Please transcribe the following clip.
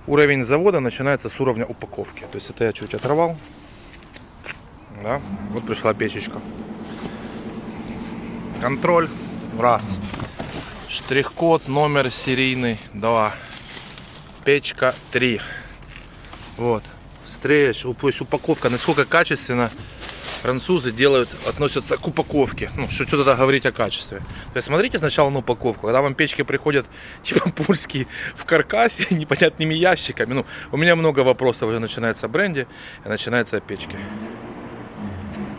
Уровень завода начинается с уровня упаковки. То есть это я чуть оторвал. Да? Вот пришла печечка. Контроль. Раз. Штрих-код, номер серийный. 2. Печка 3. Вот. Стрейч. То есть упаковка. Насколько качественно французы относятся к упаковке. Ну, что тогда говорить о качестве. То есть смотрите сначала на упаковку. Когда вам печки приходят типа польские в каркасе, непонятными ящиками. Ну, у меня много вопросов уже начинается о бренде и начинается о печке.